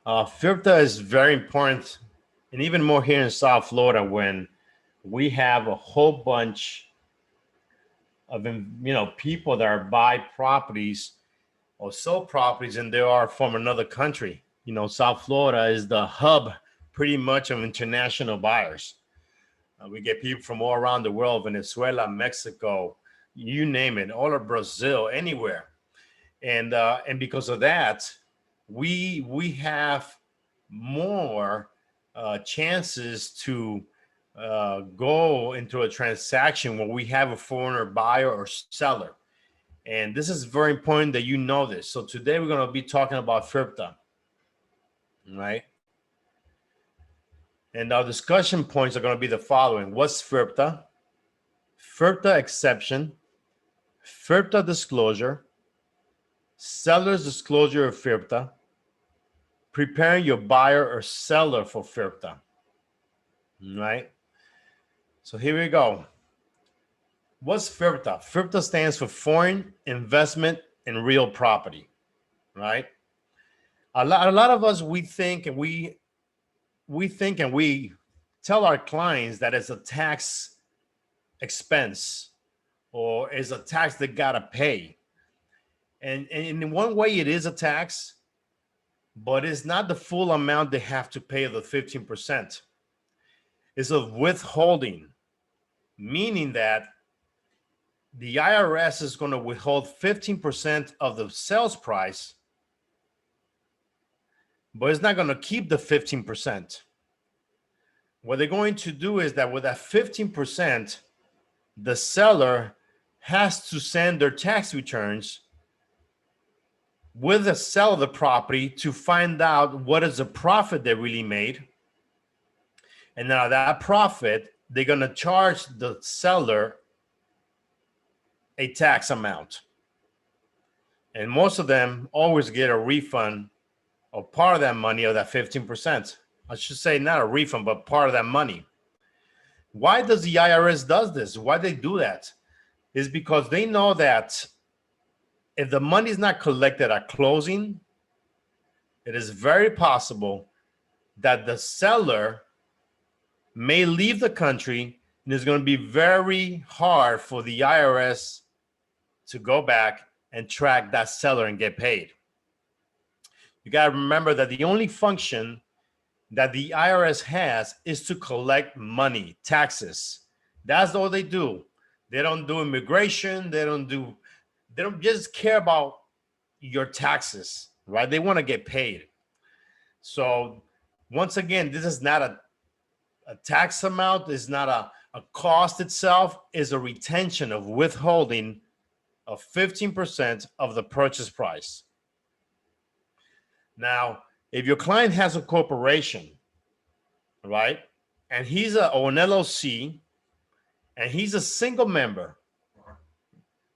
Firpta is very important, and even more here in South Florida when we have a whole bunch of people that are buy properties or sell properties, and they are from another country. South Florida is the hub pretty much of international buyers. We get people from all around the world: Venezuela, Mexico, you name it, all of Brazil, anywhere. And because of that, we have more chances to go into a transaction where we have a foreigner buyer or seller. And this is very important that you know this. So today we're going to be talking about Firpta, right? And our discussion points are going to be the following: what's Firpta? Firpta exception, Firpta disclosure, seller's disclosure of Firpta, preparing your buyer or seller for Firpta, right? So here we go. What's Firpta? Firpta stands for Foreign Investment in Real Property, right? A lot of us, we think and we tell our clients that it's a tax expense or is a tax they gotta pay. And in one way, it is a tax, but it's not the full amount they have to pay of the 15%. It's a withholding, meaning that the IRS is going to withhold 15% of the sales price, but it's not going to keep the 15%. What they're going to do is that with that 15%, the seller has to send their tax returns with the sale of the property to find out what is the profit they really made. And now that profit, they're going to charge the seller a tax amount. And most of them always get a refund of part of that money, of that 15%. I should say not a refund, but part of that money. Why does the IRS does this? Why they do that is because they know that if the money is not collected at closing, it is very possible that the seller may leave the country, and it's going to be very hard for the IRS to go back and track that seller and get paid. You got to remember that the only function that the IRS has is to collect money, taxes. That's all they do. They don't do immigration. They don't just care about your taxes, right? They want to get paid. So once again, this is not a tax amount, is not a cost itself, is a retention of withholding of 15% of the purchase price. Now, if your client has a corporation, right, and he's an LLC, and he's a single member,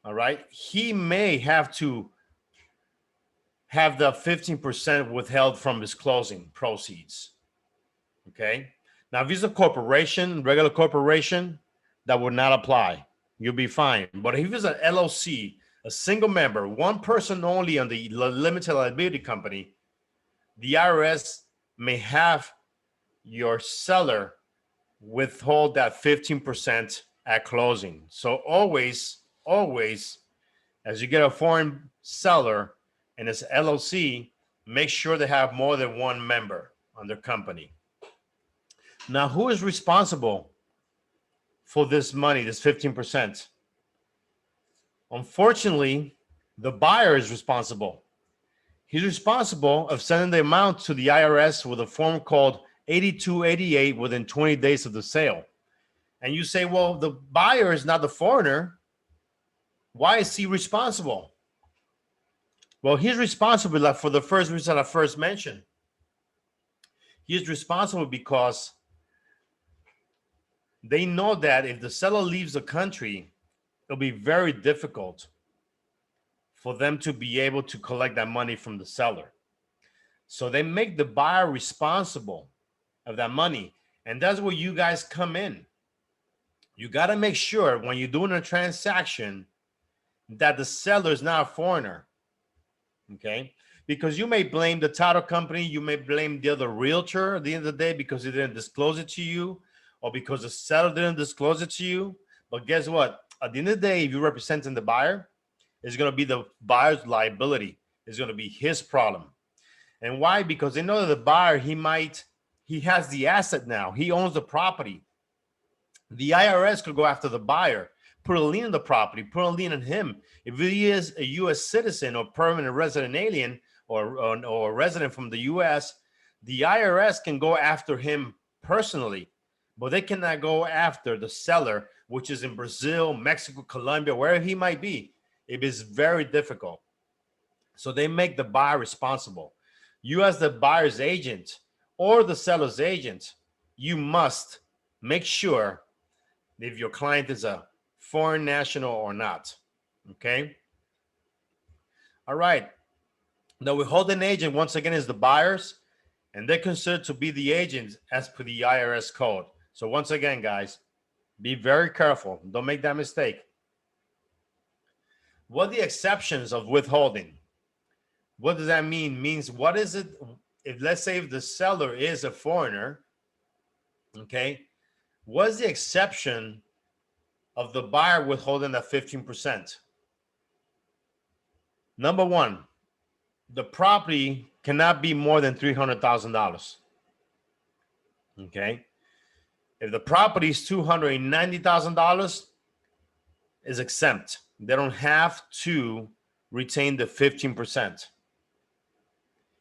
all right, he may have to have the 15% withheld from his closing proceeds. Okay. Now, if he's a corporation, regular corporation, that would not apply. You'll be fine. But if he's an LLC, a single member, one person only on the limited liability company, the IRS may have your seller withhold that 15% at closing. So always, as you get a foreign seller and it's LLC, make sure they have more than one member on their company. Now, who is responsible for this money, this 15%? Unfortunately, the buyer is responsible. He's responsible of sending the amount to the IRS with a form called 8288 within 20 days of the sale. And you say, well, the buyer is not the foreigner. Why is he responsible? Well, he's responsible for the first reason I first mentioned. He's responsible because they know that if the seller leaves the country, it'll be very difficult for them to be able to collect that money from the seller. So they make the buyer responsible of that money. And that's where you guys come in. You got to make sure when you're doing a transaction that the seller is not a foreigner. Okay, because you may blame the title company, you may blame the other realtor at the end of the day because he didn't disclose it to you, or because the seller didn't disclose it to you. But guess what? At the end of the day, if you're representing the buyer, it's going to be the buyer's liability. It's going to be his problem. And why? Because they know that the buyer, he has the asset now. He owns the property. The IRS could go after the buyer, put a lien on the property, put a lien on him. If he is a U.S. citizen or permanent resident alien or a resident from the U.S., the IRS can go after him personally, but they cannot go after the seller, which is in Brazil, Mexico, Colombia, wherever he might be. It is very difficult. So they make the buyer responsible. You, as the buyer's agent or the seller's agent, you must make sure if your client is a foreign national or not. Okay. All right. The withholding agent, once again, is the buyers, and they're considered to be the agents as per the IRS code. So once again, guys, be very careful. Don't make that mistake. What are the exceptions of withholding? What does that mean? Means what is it if, let's say, if the seller is a foreigner, okay, what's the exception of the buyer withholding that 15%? Number one, the property cannot be more than $300,000. Okay. If the property is $290,000, is exempt. They don't have to retain the 15%.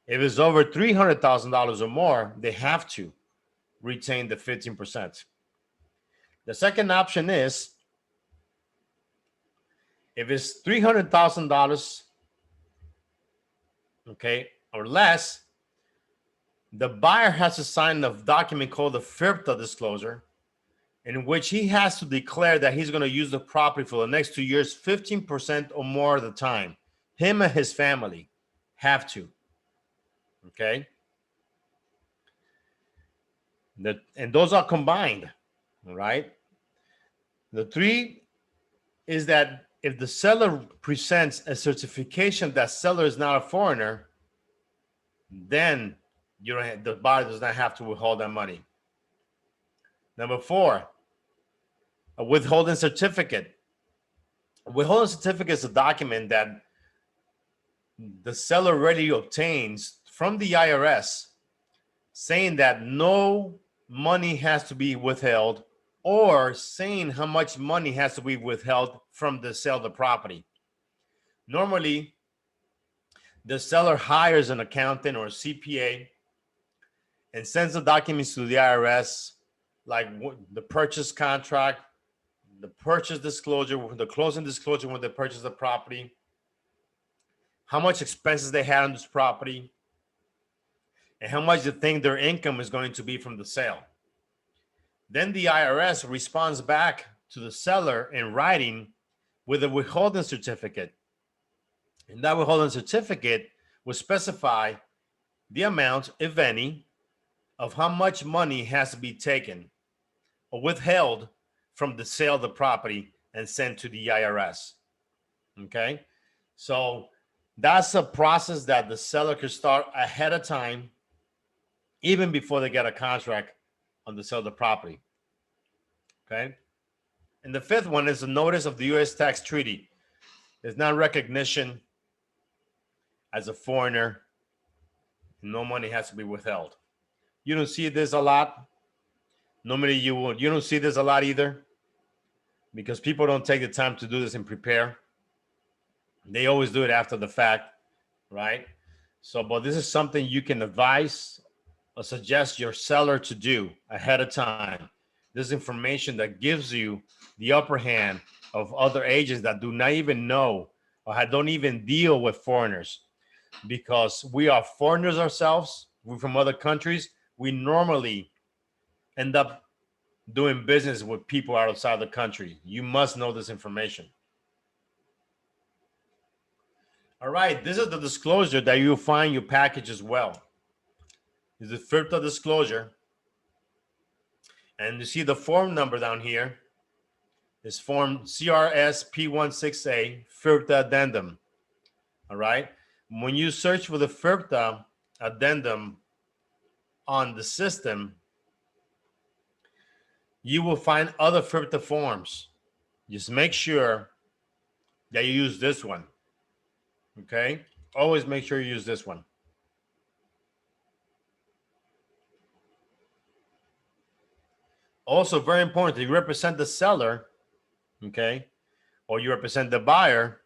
If it's over $300,000 or more, they have to retain the 15%. The second option is if it's $300,000, okay, or less, the buyer has to sign a document called the Firpta disclosure, in which he has to declare that he's going to use the property for the next 2 years, 15% or more of the time. Him and his family have to. Okay. And those are combined. All right. The three is that if the seller presents a certification that seller is not a foreigner, then the buyer does not have to withhold that money. Number four, a withholding certificate. A withholding certificate is a document that the seller already obtains from the IRS saying that no money has to be withheld, or saying how much money has to be withheld from the sale of the property. Normally, the seller hires an accountant or a CPA and sends the documents to the IRS, like the purchase contract, the purchase disclosure, the closing disclosure when they purchase the property, how much expenses they had on this property, and how much they think their income is going to be from the sale. Then the IRS responds back to the seller in writing with a withholding certificate. And that withholding certificate will specify the amount, if any, of how much money has to be taken or withheld from the sale of the property and sent to the IRS. Okay? So that's a process that the seller could start ahead of time, even before they get a contract on the sale of the property. Okay? And the fifth one is the notice of the U.S. tax treaty. There's not recognition as a foreigner. No money has to be withheld. You don't see this a lot. Normally you won't. You don't see this a lot either, because people don't take the time to do this and prepare. They always do it after the fact, right? So, but this is something you can advise or suggest your seller to do ahead of time. This information that gives you the upper hand of other agents that do not even know or don't even deal with foreigners, because we are foreigners ourselves. We're from other countries. We normally end up doing business with people outside the country. You must know this information. All right, this is the disclosure that you'll find in your package as well. This is the Firpta disclosure. And you see the form number down here. is Form CRS P16A, Firpta Addendum. All right. When you search for the Firpta Addendum on the system, you will find other Firpta forms. Just make sure that you use this one. Okay. Always make sure you use this one. Also, very important, if you represent the seller, okay, or you represent the buyer,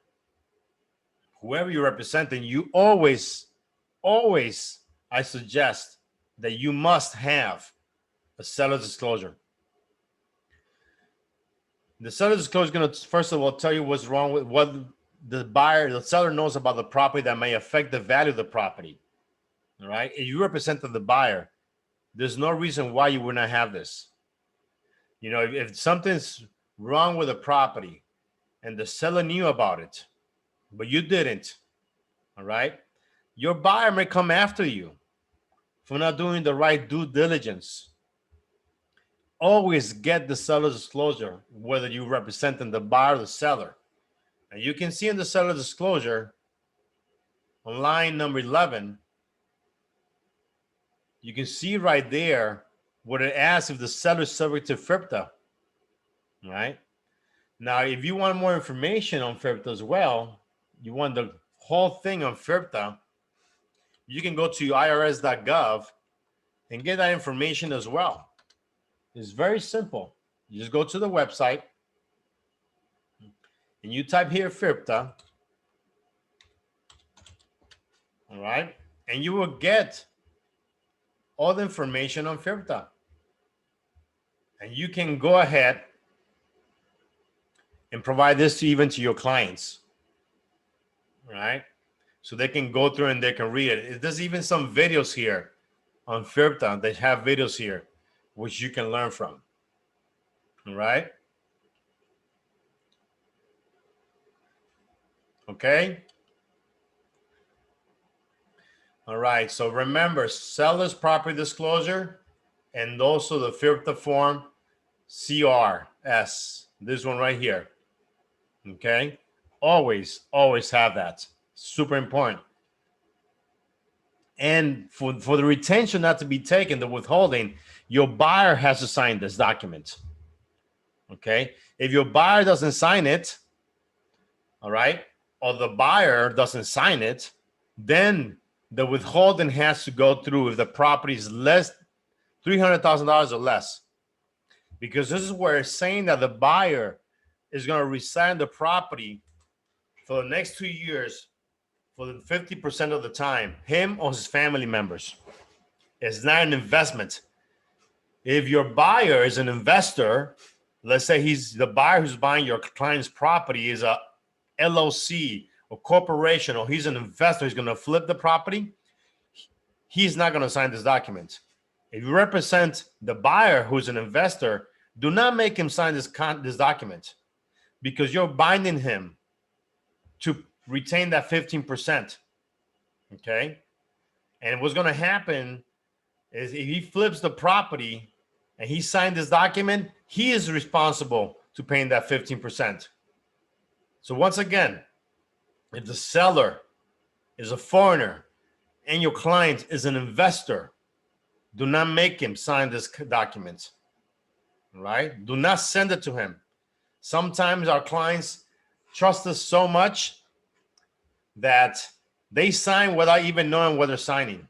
whoever you're representing, you always, I suggest that you must have a seller's disclosure. The seller's disclosure is going to, first of all, tell you what's wrong with what the seller knows about the property that may affect the value of the property. All right. If you represent the buyer, there's no reason why you would not have this. You know, if something's wrong with a property and the seller knew about it, but you didn't, all right, your buyer may come after you for not doing the right due diligence. Always get the seller's disclosure, whether you representing the buyer or the seller. And you can see in the seller's disclosure on line number 11, you can see right there what it asks if the seller is subject to Firpta. Right? Now, if you want more information on Firpta as well, you want the whole thing on Firpta, you can go to irs.gov and get that information as well. It's very simple. You just go to the website and you type here Firpta. All right. And you will get all the information on Firpta. And you can go ahead and provide this even to your clients. All right. So they can go through and they can read it. There's even some videos here on Firpta. They have videos here which you can learn from. All right. Okay. All right. So remember, seller's property disclosure and also the Firpta form CRS. This one right here. Okay. Always have that. Super important. And for the retention not to be taken, the withholding, your buyer has to sign this document. Okay. If your buyer doesn't sign it, all right, or the buyer doesn't sign it, then the withholding has to go through if the property is less $300,000 or less. Because this is where it's saying that the buyer is going to reside the property for the next 2 years for the 50% of the time, him or his family members. It's not an investment. If your buyer is an investor, let's say he's the buyer who's buying your client's property is a LLC or corporation, or he's an investor, he's going to flip the property, he's not going to sign this document. If you represent the buyer who's an investor, do not make him sign this document, because you're binding him to retain that 15%. Okay? And what's going to happen is if he flips the property and he signed this document, he is responsible to paying that 15%. So once again, if the seller is a foreigner and your client is an investor, do not make him sign this document. Right? Do not send it to him. Sometimes our clients trust us so much that they sign without even knowing what they're signing.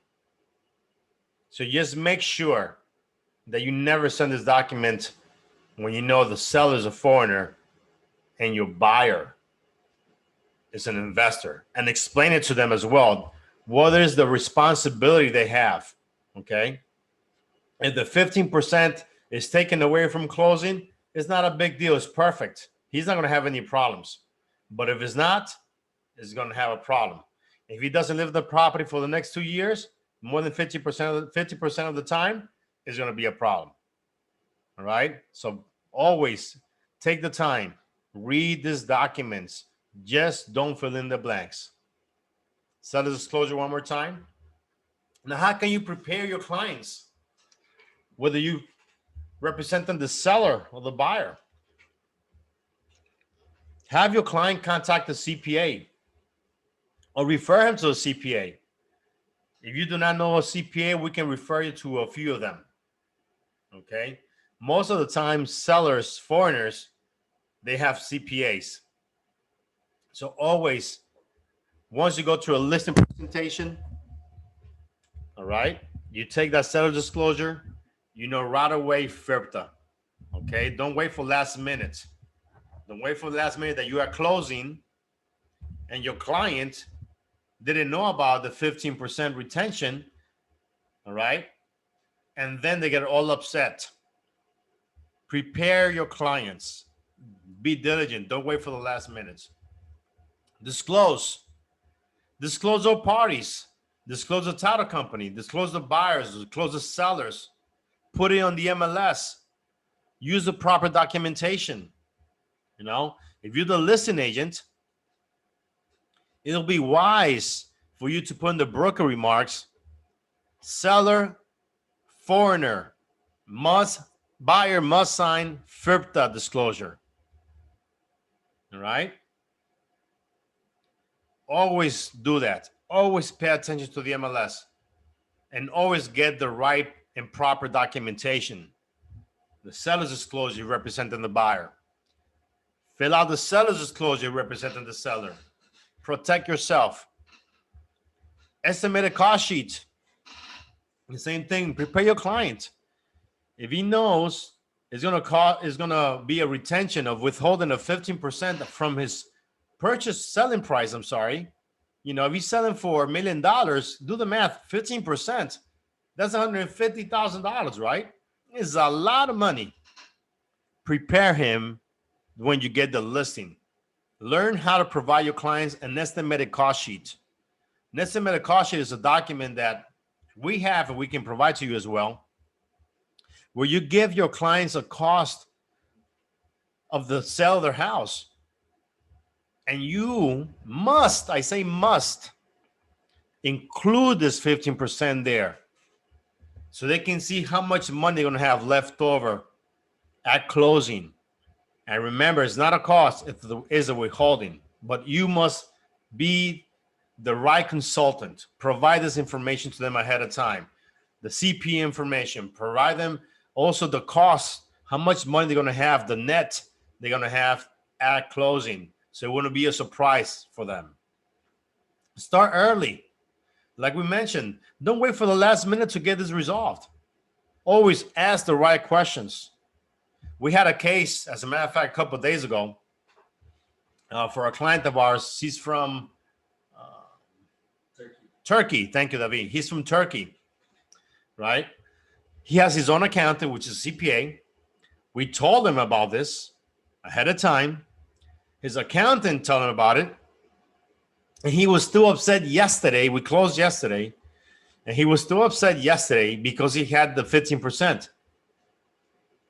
So just make sure that you never send this document when you know the seller is a foreigner and your buyer is an investor, and explain it to them as well. What is the responsibility they have? Okay. If the 15% is taken away from closing, it's not a big deal. It's perfect. He's not going to have any problems. But if it's not, it's going to have a problem. If he doesn't live the property for the next 2 years, more than 50% of the time, is going to be a problem. All right. So always take the time, read these documents. Just don't fill in the blanks. Seller disclosure one more time. Now, how can you prepare your clients, whether you represent them the seller or the buyer? Have your client contact the CPA or refer him to a CPA. If you do not know a CPA, we can refer you to a few of them. Okay. Most of the time, sellers, foreigners, they have CPAs. So always, once you go to a listing presentation, all right, you take that seller disclosure, you know right away Firpta. Okay. Don't wait for last minute. Don't wait for the last minute that you are closing and your client didn't know about the 15% retention. All right. And then they get all upset. Prepare your clients. Be diligent. Don't wait for the last minute. Disclose all parties. Disclose the title company. Disclose the buyers. Disclose the sellers. Put it on the MLS. Use the proper documentation. You know, if you're the listing agent, it'll be wise for you to put in the broker remarks, seller, foreigner, buyer must sign Firpta disclosure. All right. Always do that. Always pay attention to the MLS and always get the right and proper documentation. The seller's disclosure representing the buyer. Fill out the seller's disclosure representing the seller. Protect yourself. Estimated cost sheet. The same thing. Prepare your client. If he knows it's gonna be a retention of withholding of 15% from his selling price. I'm sorry. You know, if he's selling for $1 million, do the math. 15%. That's $150,000, right? It's a lot of money. Prepare him when you get the listing. Learn how to provide your clients an estimated cost sheet. An estimated cost sheet is a document that we have and we can provide to you as well, where you give your clients a cost of the sale of their house. And you must, I say must, include this 15% there so they can see how much money they're going to have left over at closing. And remember, it's not a cost, it is a withholding. But you must be the right consultant. Provide this information to them ahead of time. The CP information. Provide them also the cost, how much money they're going to have, the net they're going to have at closing. So it wouldn't be a surprise for them. Start early. Like we mentioned, don't wait for the last minute to get this resolved. Always ask the right questions. We had a case, as a matter of fact, a couple of days ago for a client of ours. He's from Turkey. Thank you, David. He's from Turkey, right? He has his own accountant, which is CPA. We told him about this ahead of time. His accountant told him about it. And he was still upset yesterday. We closed yesterday. And he was still upset yesterday because he had the 15%.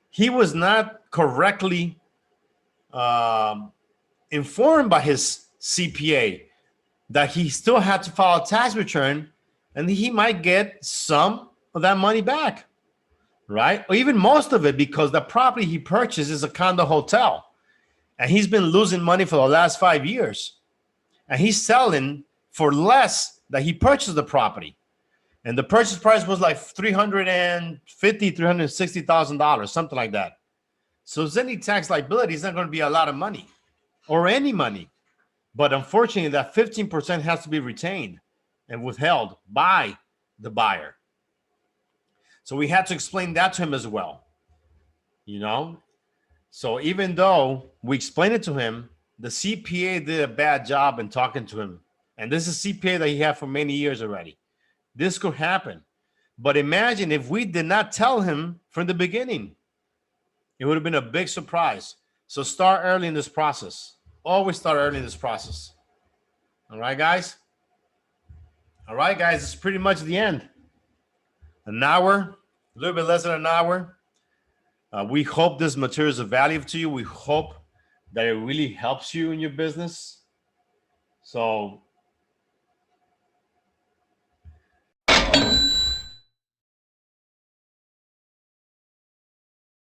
He was not correctly informed by his CPA that he still had to file a tax return and he might get some of that money back, right? Or even most of it, because the property he purchased is a condo hotel. And he's been losing money for the last 5 years. And he's selling for less than he purchased the property. And the purchase price was like $350,000, $360,000, something like that. So his any tax liability is not going to be a lot of money or any money. But unfortunately, that 15% has to be retained and withheld by the buyer. So we had to explain that to him as well. You know? So even though we explained it to him, the CPA did a bad job in talking to him. And this is CPA that he had for many years already. This could happen. But imagine if we did not tell him from the beginning. It would have been a big surprise. So start early in this process. Always start early in this process. All right, guys? All right, guys, it's pretty much the end. An hour, a little bit less than an hour. We hope this material is of value to you. We hope that it really helps you in your business. So